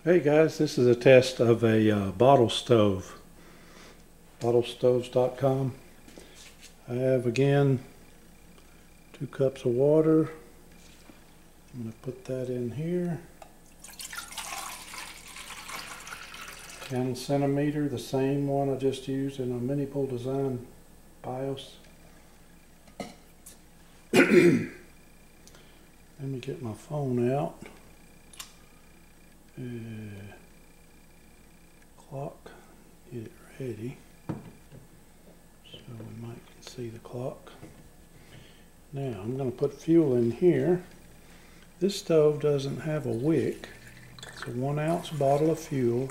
Hey guys, this is a test of a bottle stove, bottlestoves.com. I have again 2 cups of water. I'm going to put that in here. 10 centimeter, the same one I just used in a mini bowl design BIOS. Let me get my phone out. Clock, get it ready so we might can see the clock. Now I'm going to put fuel in here. This stove doesn't have a wick. It's a 1 ounce bottle of fuel,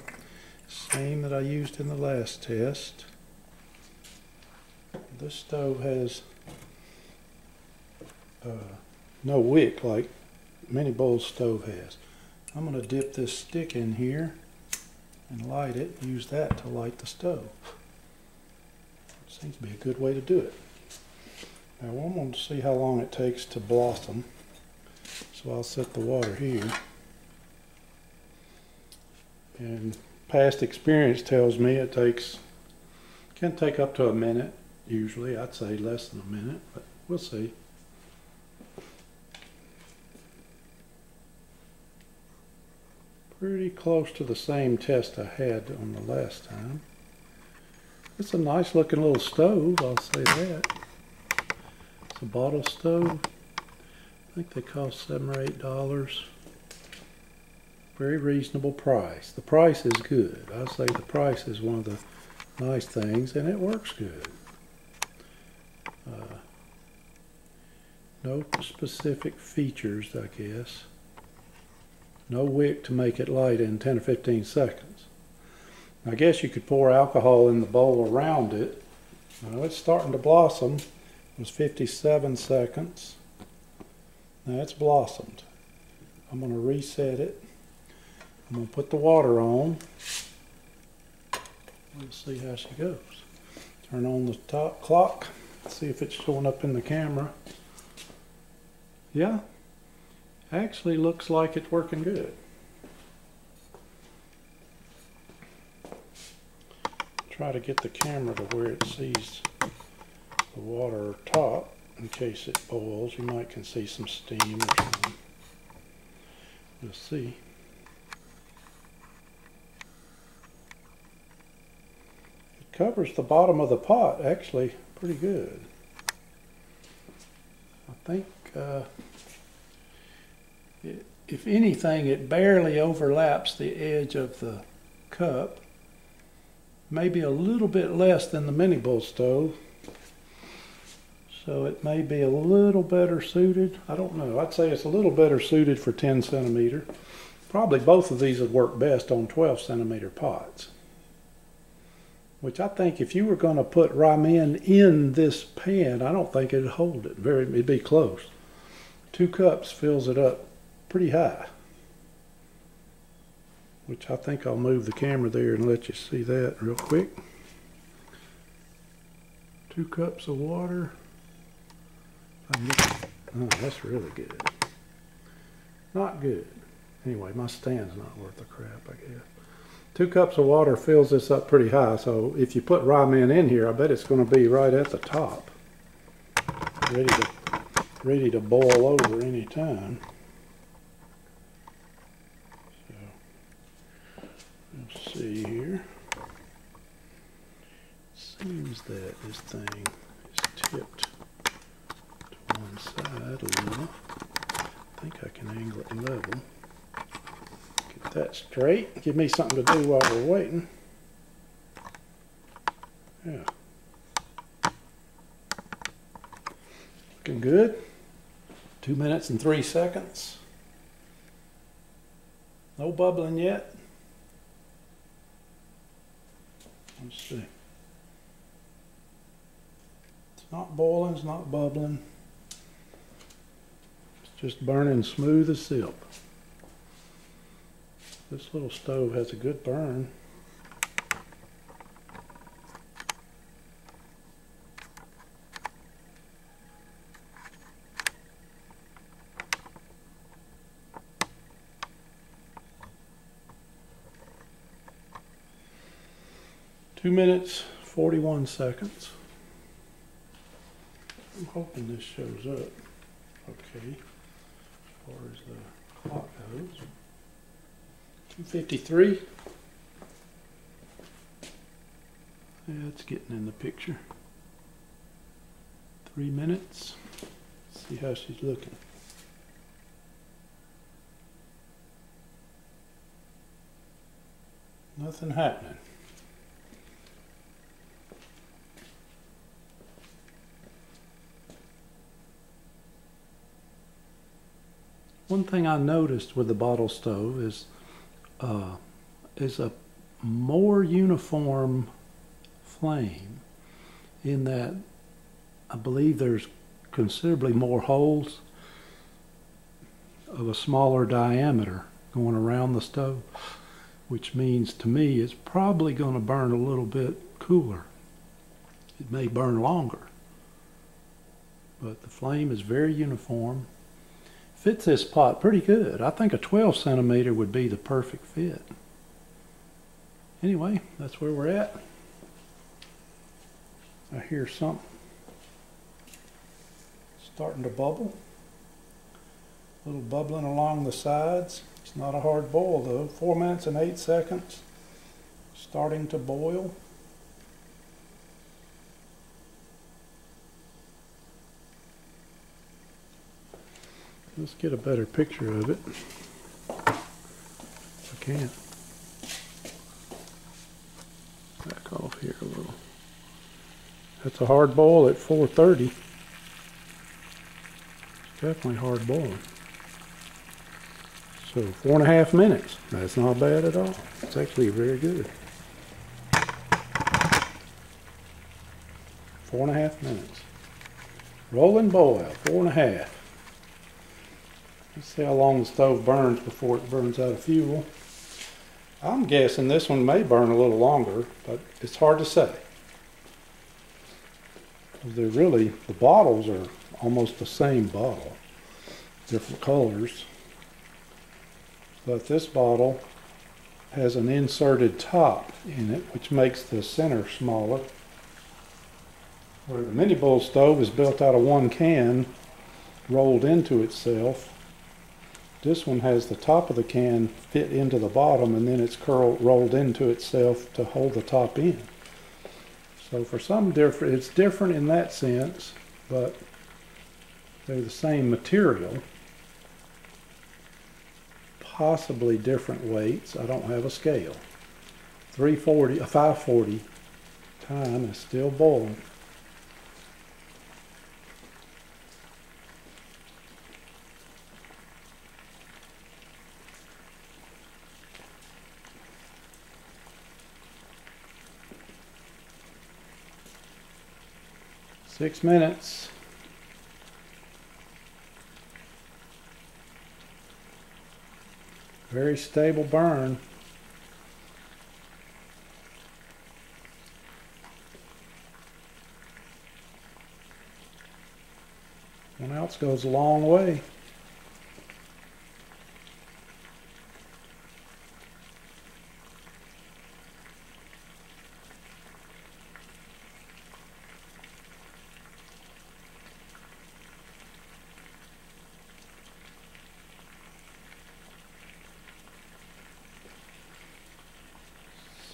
same that I used in the last test. This stove has no wick like mini bowl stove has. I'm going to dip this stick in here and light it, use that to light the stove. Seems to be a good way to do it. Now I'm going to see how long it takes to blossom, so I'll set the water here. And past experience tells me it can take up to a minute usually. I'd say less than a minute, but we'll see. Pretty close to the same test I had on the last time. It's a nice looking little stove, I'll say that. It's a bottle stove. I think they cost $7 or $8. Very reasonable price. The price is good. I'll say the price is one of the nice things, and it works good. No specific features, I guess. No wick to make it light in 10 or 15 seconds. I guess you could pour alcohol in the bowl around it. Now it's starting to blossom. It was 57 seconds. Now it's blossomed. I'm going to reset it. I'm going to put the water on. We'll see how she goes. Turn on the top clock. See if it's showing up in the camera. Yeah. Actually looks like it's working good. Try to get the camera to where it sees the water top in case it boils. You might can see some steam or something. We'll see. It covers the bottom of the pot actually pretty good. I think if anything, it barely overlaps the edge of the cup. Maybe a little bit less than the mini bowl stove. So it may be a little better suited. I don't know. I'd say it's a little better suited for 10 centimeter. Probably both of these would work best on 12 centimeter pots. Which I think if you were going to put ramen in this pan, I don't think it'd hold it. It'd be close. 2 cups fills it up pretty high, which I think I'll move the camera there and let you see that real quick. 2 cups of water. Oh, that's really good. Not good. Anyway, my stand's not worth a crap, I guess. 2 cups of water fills this up pretty high, so if you put ramen in here, I bet it's going to be right at the top, ready to boil over any time. We'll see here. Seems that this thing is tipped to one side a little. I think I can angle it level. Get that straight. Give me something to do while we're waiting. Yeah. Looking good. 2 minutes and 3 seconds. No bubbling yet. Let's see. It's not boiling, it's not bubbling. It's just burning smooth as silk. This little stove has a good burn. 2 minutes, 41 seconds. I'm hoping this shows up okay as far as the clock goes. 2:53. Yeah, it's getting in the picture. 3 minutes. Let's see how she's looking. Nothing happening. One thing I noticed with the Bottlestove is a more uniform flame, in that I believe there's considerably more holes of a smaller diameter going around the stove, which means to me it's probably going to burn a little bit cooler. It may burn longer, but the flame is very uniform. Fits this pot pretty good. I think a 12 centimeter would be the perfect fit. Anyway, that's where we're at. I hear something starting to bubble. A little bubbling along the sides. It's not a hard boil though. 4 minutes and 8 seconds. Starting to boil. Let's get a better picture of it, if I can. Back off here a little. That's a hard boil at 4:30. It's definitely hard boiling. So 4.5 minutes. That's not bad at all. It's actually very good. 4.5 minutes. Rolling boil, 4.5. Let's see how long the stove burns before it burns out of fuel. I'm guessing this one may burn a little longer, but it's hard to say. The bottles are almost the same bottle, different colors. But this bottle has an inserted top in it, which makes the center smaller. Where the mini bowl stove is built out of one can rolled into itself. This one has the top of the can fit into the bottom, and then it's rolled into itself to hold the top in. So for some different, it's different in that sense, but they're the same material. Possibly different weights. I don't have a scale. 540 time is still boiling. Six minutes. Very stable burn. One ounce goes a long way.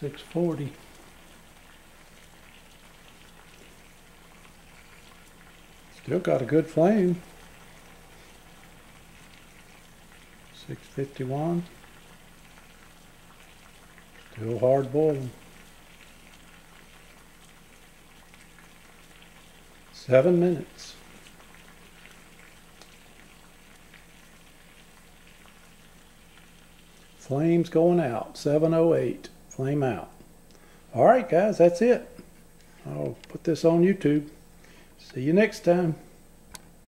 $6.40. Still got a good flame. $6.51. Still hard boiling. 7 minutes. Flames going out. 7:08. Flame out. All right, guys, that's it. I'll put this on YouTube. See you next time.